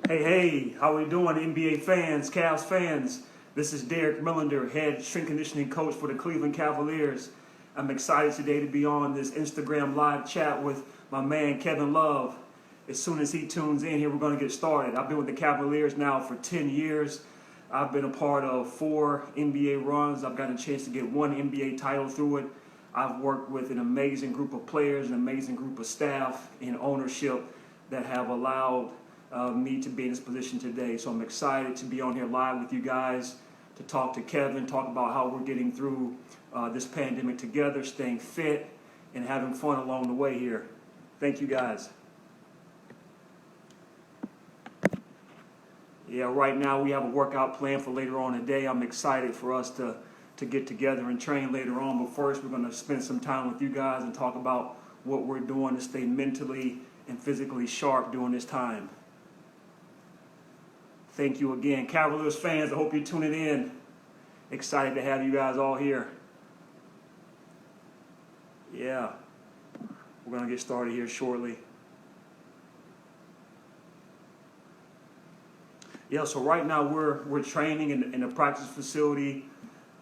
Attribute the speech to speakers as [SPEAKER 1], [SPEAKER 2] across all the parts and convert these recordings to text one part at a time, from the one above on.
[SPEAKER 1] Hey, how we doing, NBA fans, Cavs fans? This is Derek Millender, head strength conditioning coach for the Cleveland Cavaliers. I'm excited today to be on this Instagram live chat with my man Kevin Love. As soon as he tunes in here, we're going to get started. I've been with the Cavaliers now for 10 years. I've been a part of 4 NBA runs. I've gotten a chance to get 1 NBA title through it. I've worked with an amazing group of players, an amazing group of staff and ownership that have allowed me to be in this position today. So I'm excited to be on here live with you guys to talk to Kevin, talk about how we're getting through this pandemic together, staying fit, and having fun along the way here. Thank you guys. Yeah, right now we have a workout plan for later on today. I'm excited for us to get together and train later on. But first, we're going to spend some time with you guys and talk about what we're doing to stay mentally and physically sharp during this time. Thank you again. Cavaliers fans, I hope you're tuning in. Excited to have you guys all here. Yeah, we're going to get started here shortly. Yeah, so right now we're training in the practice facility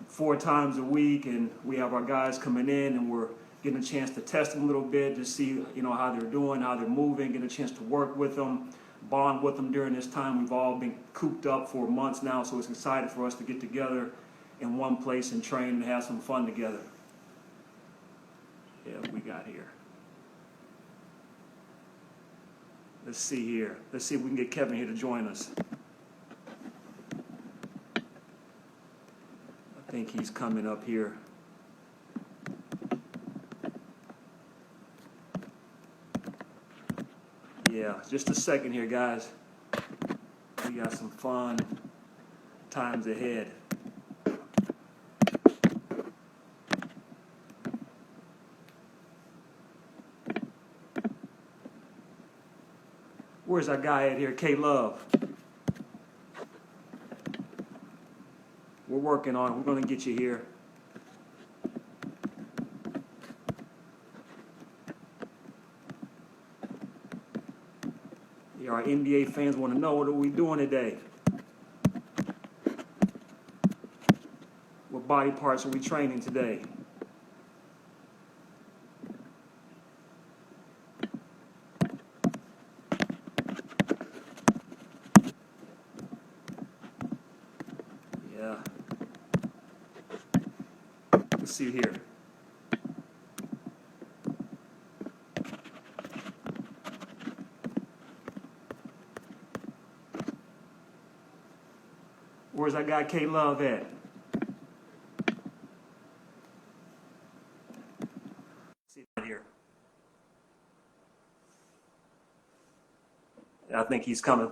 [SPEAKER 1] 4 times a week, and we have our guys coming in, and we're getting a chance to test them a little bit to see how they're doing, how they're moving, get a chance to work with them, bond with them during this time. We've all been cooped up for months now, so it's excited for us to get together in one place and train and have some fun together. Yeah, we got here. Let's see here. Let's see if we can get Kevin here to join us. I think he's coming up here. Yeah, just a second here, guys. We got some fun times ahead. Where's our guy at here, K-Love? We're working on it. We're going to get you here. Yeah, our NBA fans want to know, what are we doing today? What body parts are we training today? Yeah. Let's see here. Where's that guy K-Love at? See here. I think he's coming.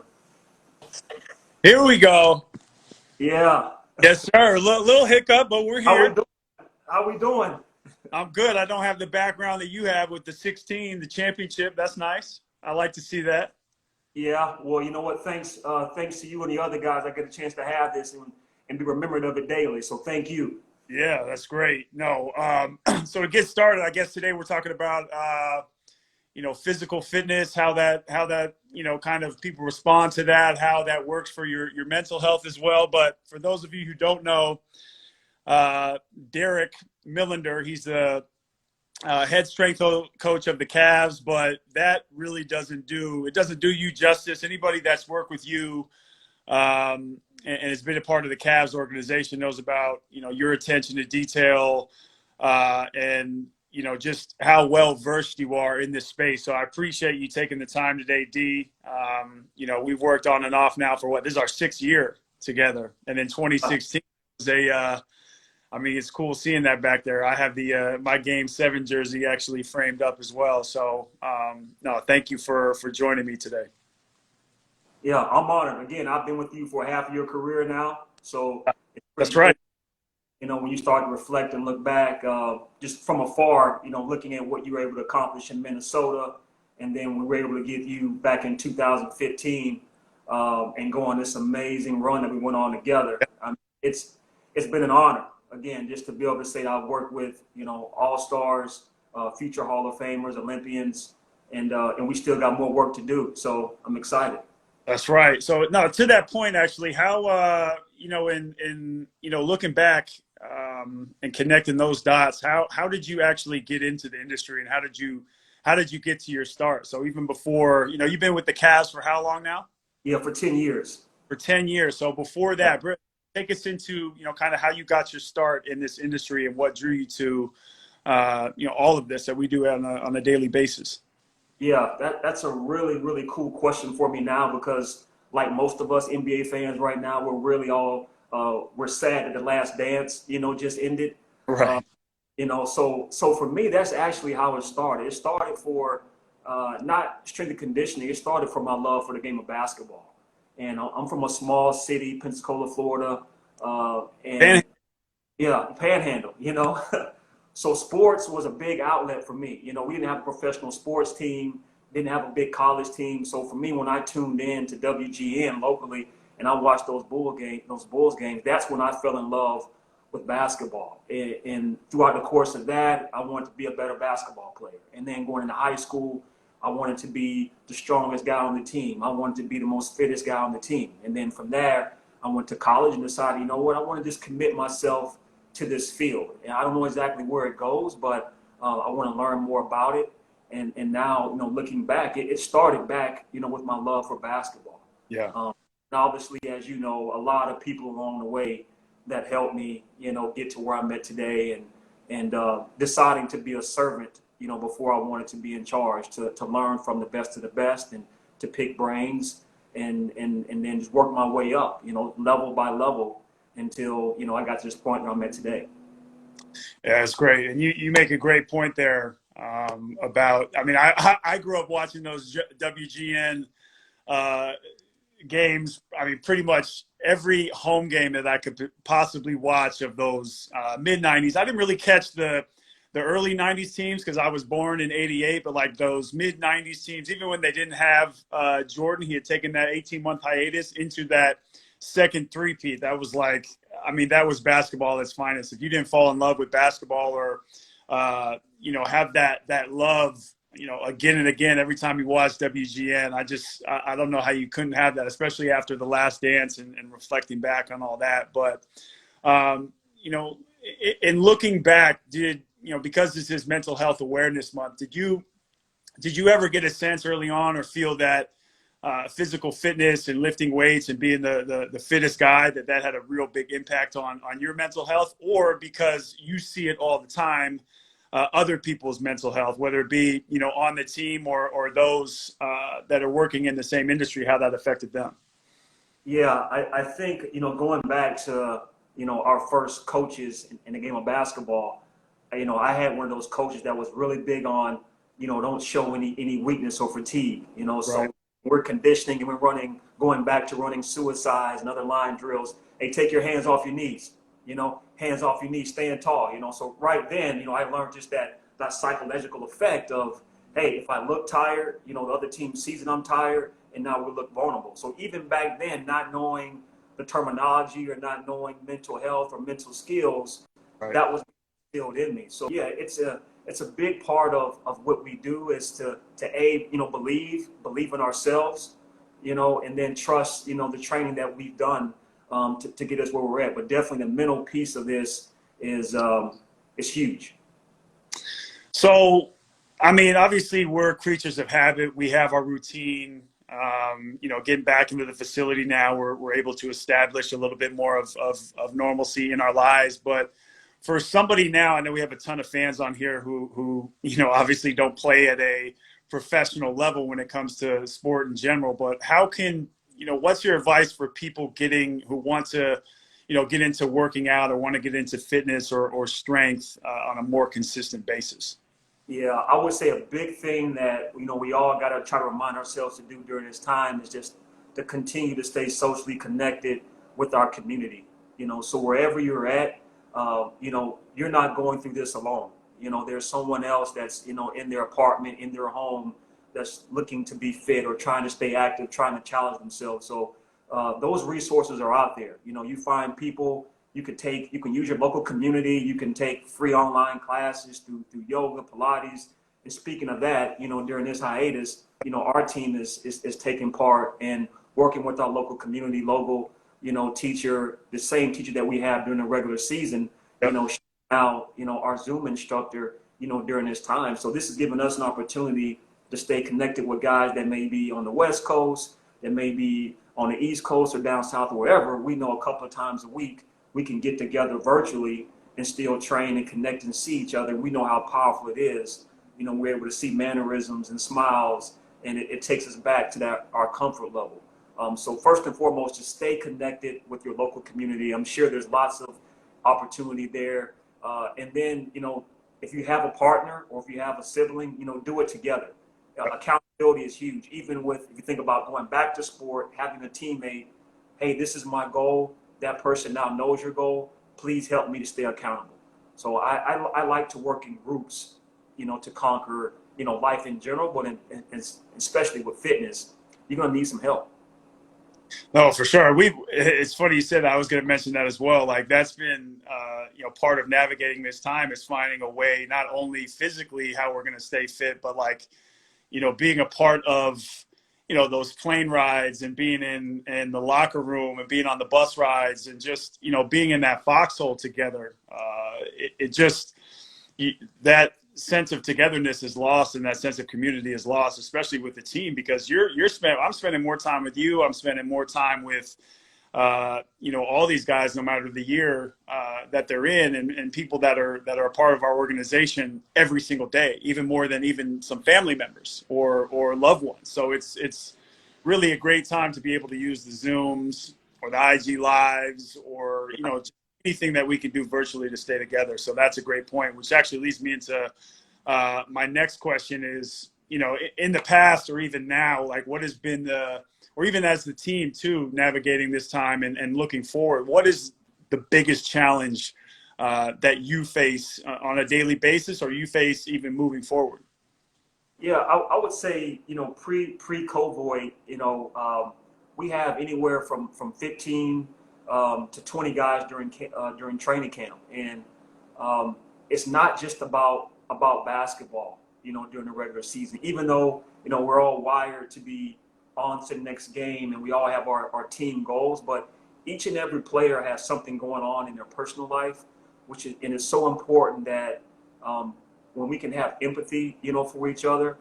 [SPEAKER 2] Here we go.
[SPEAKER 1] Yeah.
[SPEAKER 2] Yes, sir. Little hiccup, but we're
[SPEAKER 1] How we
[SPEAKER 2] here.
[SPEAKER 1] doing? How we doing?
[SPEAKER 2] I'm good. I don't have the background that you have with the 16, the championship. That's nice. I like to see that.
[SPEAKER 1] Yeah. Well, you know what? Thanks to you and the other guys, I get a chance to have this and be remembered of it daily. So thank you.
[SPEAKER 2] Yeah, that's great. No, so to get started, I guess today we're talking about physical fitness, how that kind of people respond to that, how that works for your mental health as well. But for those of you who don't know, Derek Millender, he's the head strength coach of the Cavs, but that really doesn't do you justice. Anybody that's worked with you and has been a part of the Cavs organization knows about your attention to detail and just how well versed you are in this space. So I appreciate you taking the time today, D. We've worked on and off now for this is our 6th year together, and in 2016 was it's cool seeing that back there. I have the my Game 7 jersey actually framed up as well. So, no, thank you for joining me today.
[SPEAKER 1] Yeah, I'm honored. Again, I've been with you for half of your career now. So
[SPEAKER 2] That's right.
[SPEAKER 1] when you start to reflect and look back, just from afar, looking at what you were able to accomplish in Minnesota, and then we were able to get you back in 2015 and go on this amazing run that we went on together. It's been an honor. Again, just to be able to say I've worked with, all-stars, future Hall of Famers, Olympians, and we still got more work to do. So I'm excited.
[SPEAKER 2] That's right. So no, to that point, actually, how looking back and connecting those dots, how did you actually get into the industry, and how did you get to your start? So even before, you've been with the Cavs for how long now?
[SPEAKER 1] Yeah, for 10 years.
[SPEAKER 2] For 10 years. So before
[SPEAKER 1] Yeah.
[SPEAKER 2] that, take us into kind of how you got your start in this industry and what drew you to all of this that we do on a daily basis.
[SPEAKER 1] Yeah, that's a really, really cool question for me now because, like most of us NBA fans right now, we're really all we're sad that the Last Dance, just ended. Uh,
[SPEAKER 2] Right.
[SPEAKER 1] so for me, that's actually how it started. It started for not strength and conditioning. It started from my love for the game of basketball, and I'm from a small city, Pensacola, Florida,
[SPEAKER 2] And
[SPEAKER 1] and yeah, Panhandle. So sports was a big outlet for me. We didn't have a professional sports team, didn't have a big college team. So for me, when I tuned in to WGN locally and I watched those Bulls games, that's when I fell in love with basketball. And throughout the course of that, I wanted to be a better basketball player. And then going into high school, I wanted to be the strongest guy on the team. I wanted to be the most fittest guy on the team. And then from there, I went to college and decided, you know what, I want to just commit myself to this field. And I don't know exactly where it goes, but I want to learn more about it. And now, looking back, it started back, with my love for basketball.
[SPEAKER 2] yeah.
[SPEAKER 1] And obviously, as you know, a lot of people along the way that helped me, get to where I'm at today, and deciding to be a servant, before I wanted to be in charge, to learn from the best of the best and to pick brains and then just work my way up, level by level until, I got to this point where I'm at today.
[SPEAKER 2] Yeah, it's great, and you make a great point there about. I mean, I grew up watching those WGN games. I mean, pretty much every home game that I could possibly watch of those mid '90s. I didn't really catch the early '90s teams because I was born in '88, but like those mid '90s teams, even when they didn't have Jordan, he had taken that 18-month hiatus into that second three-peat. That was like, I mean, that was basketball at its finest. If you didn't fall in love with basketball or, have that love, again and again every time you watch WGN, I don't know how you couldn't have that, especially after the Last Dance and reflecting back on all that. But, in looking back, because this is Mental Health Awareness Month, did you ever get a sense early on or feel that physical fitness and lifting weights and being the fittest guy, that had a real big impact on your mental health? Or because you see it all the time, other people's mental health, whether it be, on the team or those that are working in the same industry, how that affected them?
[SPEAKER 1] Yeah, I think, going back to, our first coaches in the game of basketball, I had one of those coaches that was really big on, don't show any weakness or fatigue,
[SPEAKER 2] Right.
[SPEAKER 1] so we're conditioning and we're going back to running suicides and other line drills. Hey, take your hands off your knees, hands off your knees, stand tall, so right then, I learned just that psychological effect of, hey, if I look tired, the other team sees that I'm tired, and now we look vulnerable. So even back then, not knowing the terminology or not knowing mental health or mental skills,
[SPEAKER 2] Right.
[SPEAKER 1] that was instilled in me. So yeah, it's a big part of what we do is to believe in ourselves, and then trust, the training that we've done to get us where we're at. But definitely the mental piece of this is huge.
[SPEAKER 2] So, I mean, obviously, we're creatures of habit. We have our routine. Getting back into the facility now, we're able to establish a little bit more of normalcy in our lives. But for somebody now, I know we have a ton of fans on here who obviously don't play at a professional level when it comes to sport in general. But how can, what's your advice for people who want to, get into working out or want to get into fitness or strength on a more consistent basis?
[SPEAKER 1] Yeah, I would say a big thing that we all got to try to remind ourselves to do during this time is just to continue to stay socially connected with our community. So wherever you're at, you're not going through this alone. There's someone else that's in their apartment, in their home, that's looking to be fit or trying to stay active, trying to challenge themselves. So those resources are out there. You find people you can use your local community. You can take free online classes through yoga, Pilates. And speaking of that, during this hiatus, our team is taking part in working with our local community, local, teacher, the same teacher that we have during the regular season,
[SPEAKER 2] Yep.
[SPEAKER 1] now, our Zoom instructor, during this time. So this has given us an opportunity to stay connected with guys that may be on the West Coast, that may be on the East Coast or down south or wherever. We know a couple of times a week we can get together virtually and still train and connect and see each other. We know how powerful it is. We're able to see mannerisms and smiles, and it takes us back to our comfort level. So first and foremost, just stay connected with your local community. I'm sure there's lots of opportunity there. And then, if you have a partner or if you have a sibling, do it together. Accountability is huge. Even if you think about going back to sport, having a teammate, hey, this is my goal. That person now knows your goal. Please help me to stay accountable. So I like to work in groups, to conquer, life in general, but especially with fitness, you're going to need some help.
[SPEAKER 2] No, for sure. It's funny you said that. I was going to mention that as well. Like that's been, part of navigating this time is finding a way, not only physically how we're going to stay fit, but like, being a part of, those plane rides and being in the locker room and being on the bus rides and just, being in that foxhole together. That sense of togetherness is lost and that sense of community is lost, especially with the team, because I'm spending more time with you. I'm spending more time with, all these guys, no matter the year that they're in, and people that are a part of our organization every single day, even more than even some family members or loved ones. So it's really a great time to be able to use the Zooms or the IG Lives or anything that we can do virtually to stay together. So that's a great point, which actually leads me into my next question is, in the past or even now, like what has been or even as the team too, navigating this time and looking forward, what is the biggest challenge that you face on a daily basis or you face even moving forward?
[SPEAKER 1] Yeah, I would say, pre-COVID, we have anywhere from 15 to 20 guys during training camp. And it's not just about basketball, during the regular season, even though, we're all wired to be on to the next game and we all have our team goals, but each and every player has something going on in their personal life, and it's so important that when we can have empathy, for each other,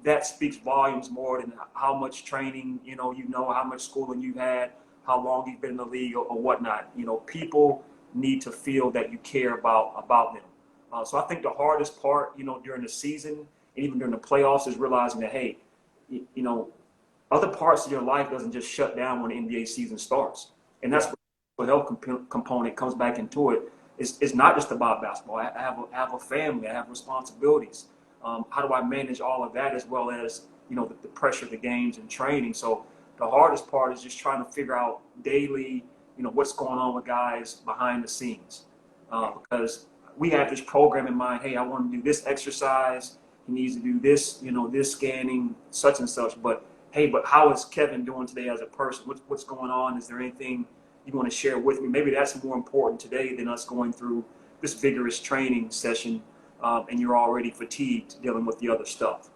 [SPEAKER 1] that speaks volumes more than how much training, how much schooling you've had, how long you've been in the league or whatnot. People need to feel that you care about them. So I think the hardest part, during the season and even during the playoffs is realizing that, hey, other parts of your life doesn't just shut down when the NBA season starts. And that's where the health component comes back into it. It's not just about basketball. I have a family. I have responsibilities. How do I manage all of that as well as, the pressure of the games and training? So the hardest part is just trying to figure out daily, what's going on with guys behind the scenes. Because we have this program in mind. Hey, I want to do this exercise. He needs to do this, this scanning, such and such. But hey, how is Kevin doing today as a person? What's going on? Is there anything you want to share with me? Maybe that's more important today than us going through this vigorous training session, and you're already fatigued dealing with the other stuff.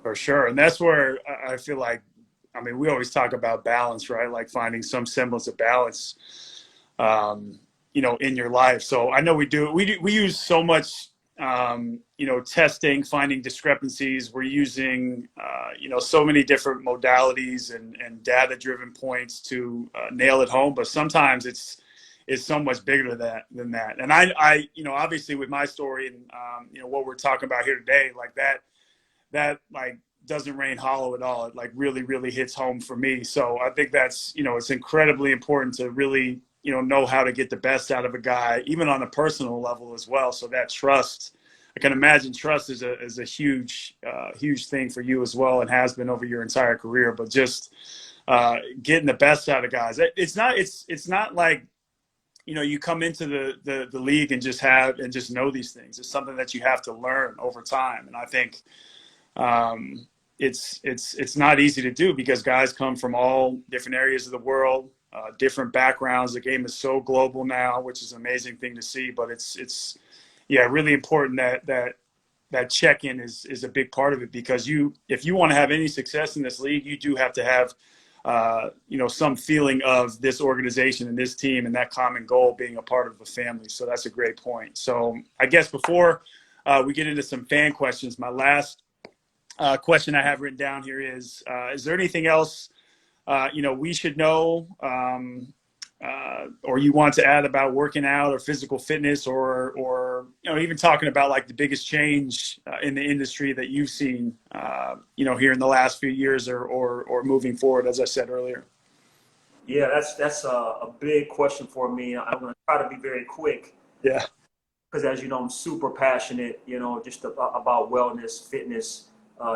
[SPEAKER 2] For sure. And that's where I feel like, we always talk about balance, right? Like finding some semblance of balance, in your life. So I know we use so much, testing, finding discrepancies. We're using, so many different modalities and data-driven points to nail it home. But sometimes it's so much bigger than that. And I obviously with my story and, what we're talking about here today, like that like doesn't rain hollow at all. It like really, really hits home for me. So I think that's, it's incredibly important to really, know how to get the best out of a guy, even on a personal level as well. So that trust, I can imagine trust is a huge, huge thing for you as well, and has been over your entire career. But just getting the best out of guys. It's not like, you come into the league and just know these things. It's something that you have to learn over time. And I think it's not easy to do because guys come from all different areas of the world, different backgrounds. The game is so global now, which is an amazing thing to see. But it's really important that check-in is a big part of it, because if you want to have any success in this league, you do have to have some feeling of this organization and this team and that common goal being a part of the family. So that's a great point. So I guess before we get into some fan questions, my last question I have written down here is there anything else, we should know or you want to add about working out or physical fitness or even talking about like the biggest change in the industry that you've seen, here in the last few years or moving forward, as I said earlier?
[SPEAKER 1] Yeah, that's a big question for me. I'm going to try to be very quick.
[SPEAKER 2] Yeah.
[SPEAKER 1] Because as you know, I'm super passionate, just about wellness, fitness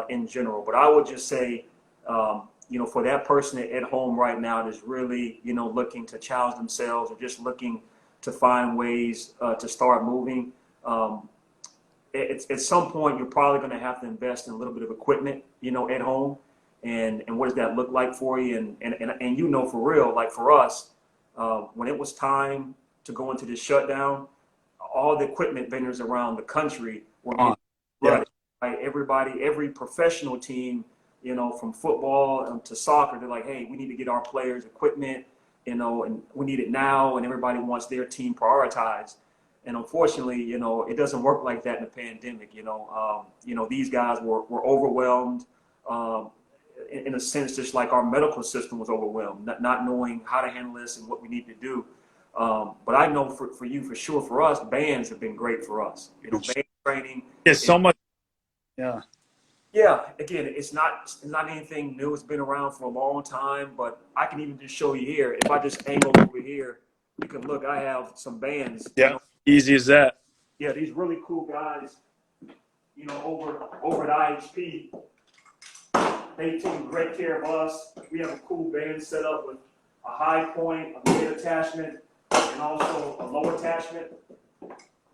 [SPEAKER 1] in general. But I would just say, for that person at home right now that's really, looking to challenge themselves or just looking to find ways to start moving, at some point you're probably going to have to invest in a little bit of equipment, at home. And what does that look like for you? And for real, like for us, when it was time to go into this shutdown, all the equipment vendors around the country were right. Everybody, every professional team, from football to soccer, they're like, hey, we need to get our players equipment, and we need it now, and everybody wants their team prioritized. And unfortunately, it doesn't work like that in a pandemic. These guys were overwhelmed. In a sense, just like our medical system was overwhelmed, not knowing how to handle this and what we need to do. But I know for you, for sure, for us, bands have been great for us. Band training.
[SPEAKER 2] It's so much. Yeah.
[SPEAKER 1] Yeah. Again, it's not anything new. It's been around for a long time. But I can even just show you here. If I just angle over here, you can look. I have some bands.
[SPEAKER 2] Yeah. Easy as that.
[SPEAKER 1] Yeah. These really cool guys. Over at IHP. They take great care of us. We have a cool band set up with a high point, a mid attachment, and also a low attachment.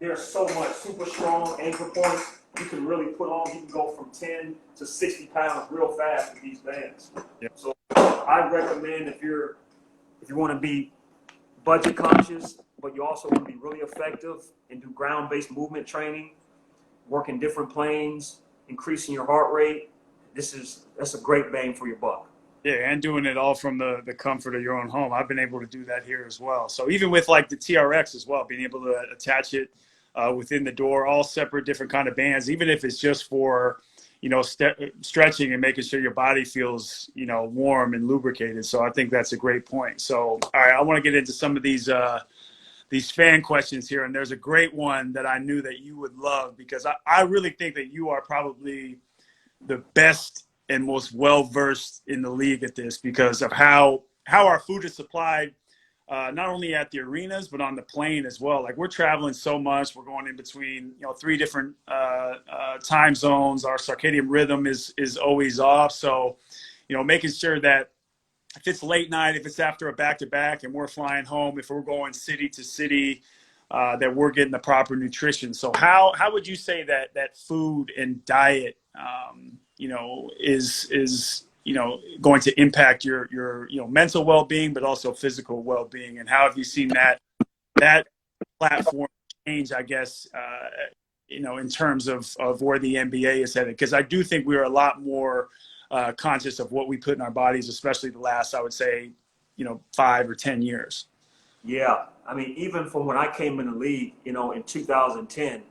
[SPEAKER 1] There's so much super strong anchor points you can really put on. You can go from 10 to 60 pounds real fast with these bands.
[SPEAKER 2] Yep.
[SPEAKER 1] So I recommend if you want to be budget conscious, but you also want to be really effective and do ground-based movement training, working different planes, increasing your heart rate. That's a great bang for your buck.
[SPEAKER 2] Yeah, and doing it all from the comfort of your own home. I've been able to do that here as well. So even with like the TRX as well, being able to attach it within the door, all separate different kind of bands, even if it's just for, stretching and making sure your body feels, warm and lubricated. So I think that's a great point. So, all right, I want to get into some of these fan questions here. And there's a great one that I knew that you would love because I really think that you are probably the best and most well-versed in the league at this because of how our food is supplied, not only at the arenas, but on the plane as well. Like we're traveling so much. We're going in between, 3 different time zones. Our circadian rhythm is always off. So, making sure that if it's late night, if it's after a back-to-back and we're flying home, if we're going city to city, that we're getting the proper nutrition. So how would you say that food and diet, is going to impact your mental well-being, but also physical well-being? And how have you seen that platform change, I guess, in terms of where the NBA is headed? Because I do think we're a lot more conscious of what we put in our bodies, especially the last, I would say, 5 or 10 years.
[SPEAKER 1] Yeah. I mean, even from when I came in the league, in 2010,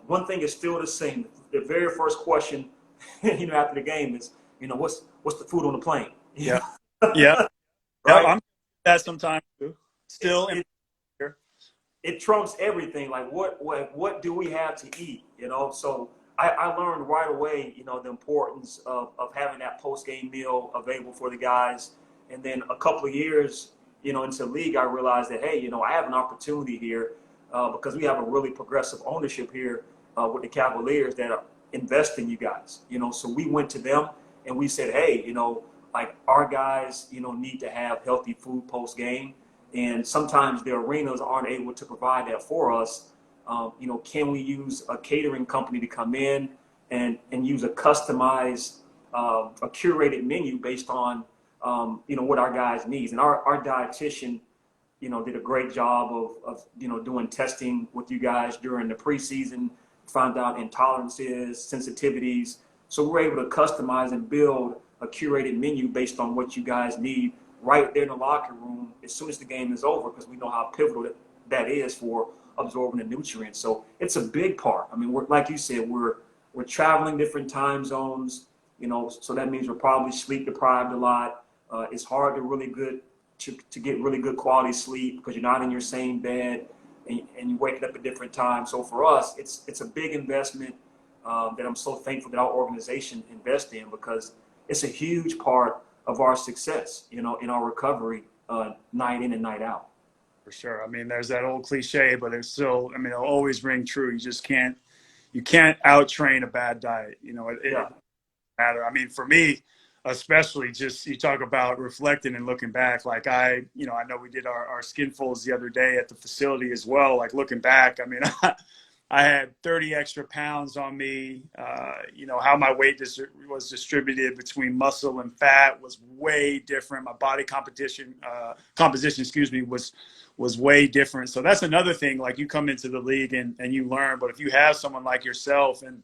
[SPEAKER 1] one thing is still the same. The very first question, after the game is, what's the food on the plane?
[SPEAKER 2] Yeah. Yeah.
[SPEAKER 1] Right.
[SPEAKER 2] Yeah, I'm that sometimes too. Still,
[SPEAKER 1] it trumps everything. Like what do we have to eat? So I learned right away, the importance of having that post game meal available for the guys. And then a couple of years, into the league, I realized that, hey, I have an opportunity here because we have a really progressive ownership here with the Cavaliers that are investing you guys. So we went to them and we said, hey, like our guys, need to have healthy food post game. And sometimes the arenas aren't able to provide that for us. Can we use a catering company to come in and use a customized, a curated menu based on, what our guys needs. And our dietitian, did a great job of doing testing with you guys during the preseason, found out intolerances, sensitivities. So we're able to customize and build a curated menu based on what you guys need right there in the locker room as soon as the game is over, because we know how pivotal that is for absorbing the nutrients. So it's a big part. I mean, like you said, we're traveling different time zones, so that means we're probably sleep deprived a lot. It's hard to to get really good quality sleep because you're not in your same bed and you're waking up at different times. So for us, it's a big investment that I'm so thankful that our organization invests in, because it's a huge part of our success, in our recovery, night in and night out.
[SPEAKER 2] For sure. I mean, there's that old cliche, but it's still, I mean, it'll always ring true. You can't out train a bad diet. It matter. I mean, for me, especially, just you talk about reflecting and looking back. Like I know we did our skin folds the other day at the facility as well. Like looking back, I mean, I had 30 extra pounds on me. How my weight was distributed between muscle and fat was way different. My body composition, was way different. So that's another thing. Like you come into the league and you learn, but if you have someone like yourself and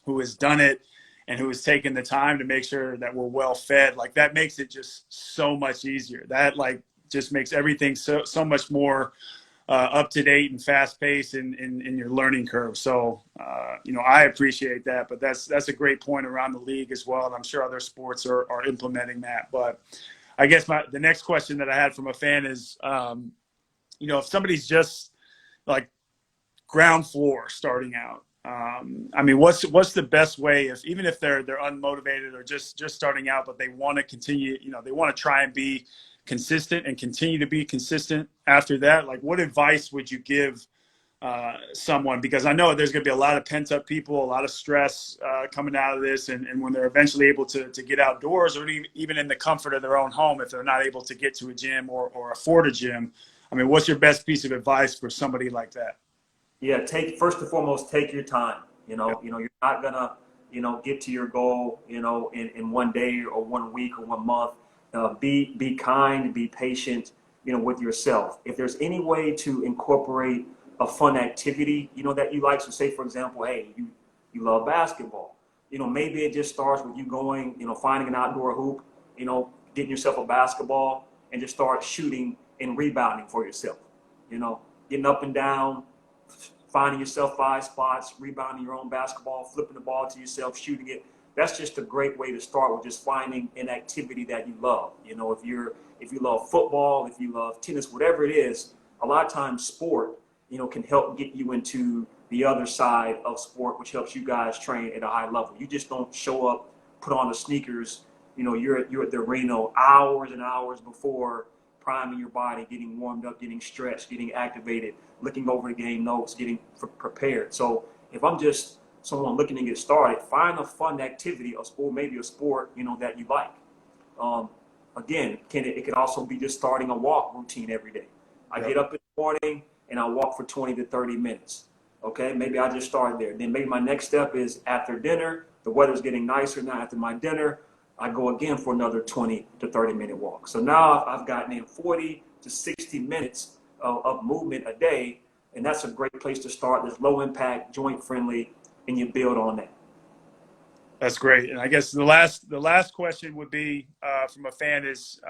[SPEAKER 2] who has done it and who has taken the time to make sure that we're well fed, like that makes it just so much easier. That like just makes everything so much more up to date and fast paced in your learning curve. So, I appreciate that, but that's a great point around the league as well. And I'm sure other sports are implementing that. But I guess the next question that I had from a fan is, if somebody's just like ground floor starting out, I mean, what's the best way, even if they're unmotivated or just starting out, but they want to continue, they want to try and be consistent and continue to be consistent after that? Like, what advice would you give someone? Because I know there's going to be a lot of pent up people, a lot of stress coming out of this. And when they're eventually able to get outdoors, or even in the comfort of their own home, if they're not able to get to a gym or afford a gym, I mean, what's your best piece of advice for somebody like that?
[SPEAKER 1] Yeah, first and foremost, take your time. You're not gonna, get to your goal, in one day or 1 week or 1 month. Be kind, be patient, with yourself. If there's any way to incorporate a fun activity, that you like, so say for example, hey, you love basketball, maybe it just starts with you going, finding an outdoor hoop, getting yourself a basketball and just start shooting and rebounding for yourself, getting up and down, finding yourself 5 spots, rebounding your own basketball, flipping the ball to yourself, shooting it. That's just a great way to start, with just finding an activity that you love. If you love football, if you love tennis, whatever it is, a lot of times sport, can help get you into the other side of sport, which helps you guys train at a high level. You just don't show up, put on the sneakers, you're at the arena hours and hours before, priming your body, getting warmed up, getting stretched, getting activated, looking over the game notes, getting prepared. So if I'm just someone looking to get started, find a fun activity, maybe a sport, that you like. Again, it can also be just starting a walk routine every day. I get up in the morning and I walk for 20 to 30 minutes. Okay, maybe I just start there. Then maybe my next step is after dinner, the weather's getting nicer now. After my dinner, I go again for another 20 to 30 minute walk. So now I've gotten in 40 to 60 minutes of movement a day, and that's a great place to start. That's low impact, joint friendly, and you build on that.
[SPEAKER 2] That's great. And I guess the last question would be from a fan is,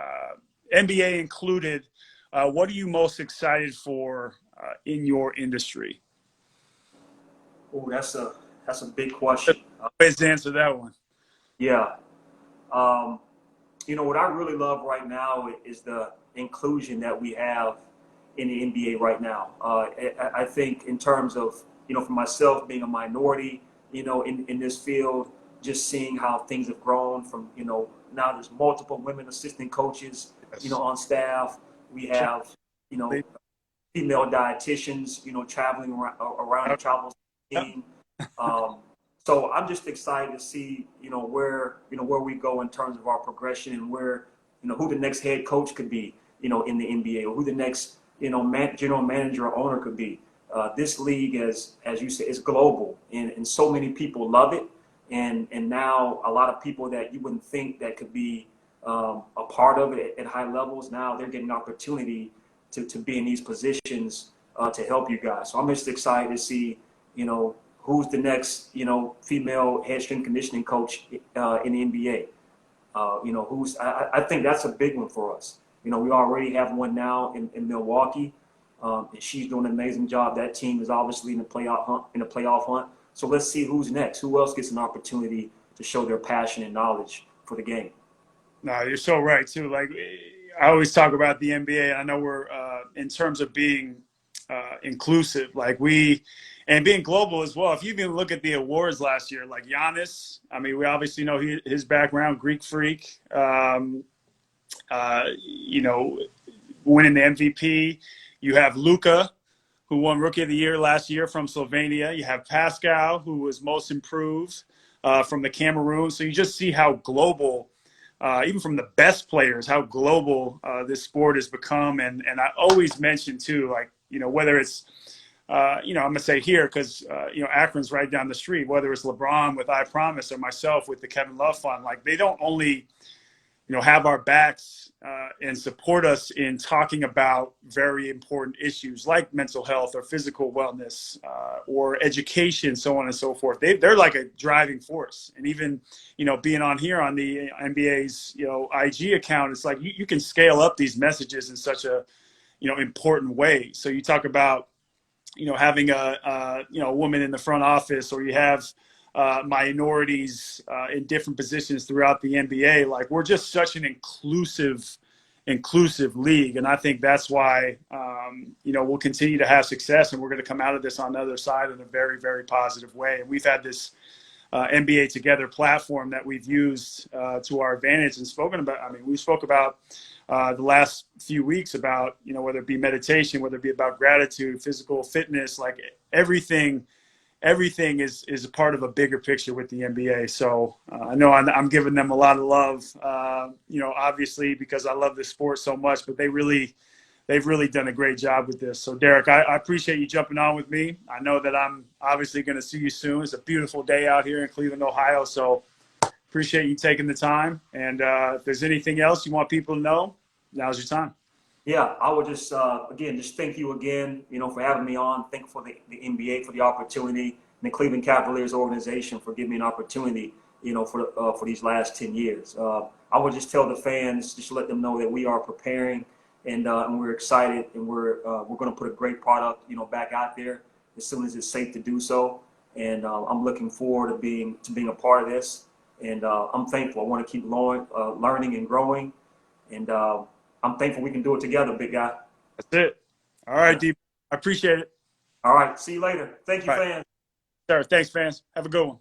[SPEAKER 2] NBA included, what are you most excited for in your industry?
[SPEAKER 1] Oh, that's a big question.
[SPEAKER 2] Ways to answer that one.
[SPEAKER 1] Yeah. What I really love right now is the inclusion that we have in the NBA right now. I think in terms of, for myself being a minority, in this field, just seeing how things have grown from, now there's multiple women assistant coaches, on staff. We have, female dietitians, traveling around the travel team. So I'm just excited to see, where we go in terms of our progression, and where, who the next head coach could be, in the NBA, or who the next, general manager or owner could be. This league, as you said, is global, and so many people love it. And now a lot of people that you wouldn't think that could be a part of it at high levels, now they're getting opportunity to be in these positions to help you guys. So I'm just excited to see, who's the next, female head strength conditioning coach in the NBA. I think that's a big one for us. We already have one now in Milwaukee, and she's doing an amazing job. That team is obviously in the playoff hunt. So let's see who's next. Who else gets an opportunity to show their passion and knowledge for the game?
[SPEAKER 2] No, you're so right too. Like I always talk about the NBA. I know we're in terms of being inclusive, and being global as well. If you even look at the awards last year, like Giannis, I mean, we obviously know his background, Greek freak. Winning the MVP. You have Luka, who won Rookie of the Year last year from Slovenia. You have Pascal, who was most improved from the Cameroon. So you just see how global, even from the best players, how global this sport has become. And I always mention too, whether it's, I'm going to say here because, Akron's right down the street, whether it's LeBron with I Promise or myself with the Kevin Love Fund, they don't only, have our backs and support us in talking about very important issues like mental health or physical wellness or education, so on and so forth. They're like a driving force. And even, being on here on the NBA's, IG account, it's like you can scale up these messages in such a, important way. So you talk about, having a woman in the front office, or you have minorities in different positions throughout the NBA. We're just such an inclusive league. And I think that's why, we'll continue to have success, and we're going to come out of this on the other side in a very, very positive way. And we've had this NBA Together platform that we've used to our advantage and spoken about. I mean, we spoke about the last few weeks about, whether it be meditation, whether it be about gratitude, physical fitness, everything is a part of a bigger picture with the NBA. So I know I'm giving them a lot of love, obviously because I love this sport so much, but they've really done a great job with this. So Derek, I appreciate you jumping on with me. I know that I'm obviously going to see you soon. It's a beautiful day out here in Cleveland, Ohio. So appreciate you taking the time. And if there's anything else you want people to know, now's your time.
[SPEAKER 1] Yeah, I would just thank you again, for having me on. Thank you for the NBA for the opportunity, and the Cleveland Cavaliers organization for giving me an opportunity, for these last 10 years. I would just tell the fans, just let them know that we are preparing, and we're excited, and we're going to put a great product, back out there as soon as it's safe to do so. And I'm looking forward to being a part of this, and I'm thankful. I want to keep learning and growing, and I'm thankful we can do it together, big guy.
[SPEAKER 2] That's it. All right, D. I appreciate it.
[SPEAKER 1] All right. See you later. Thank you, fans.
[SPEAKER 2] Sure. Thanks, fans. Have a good one.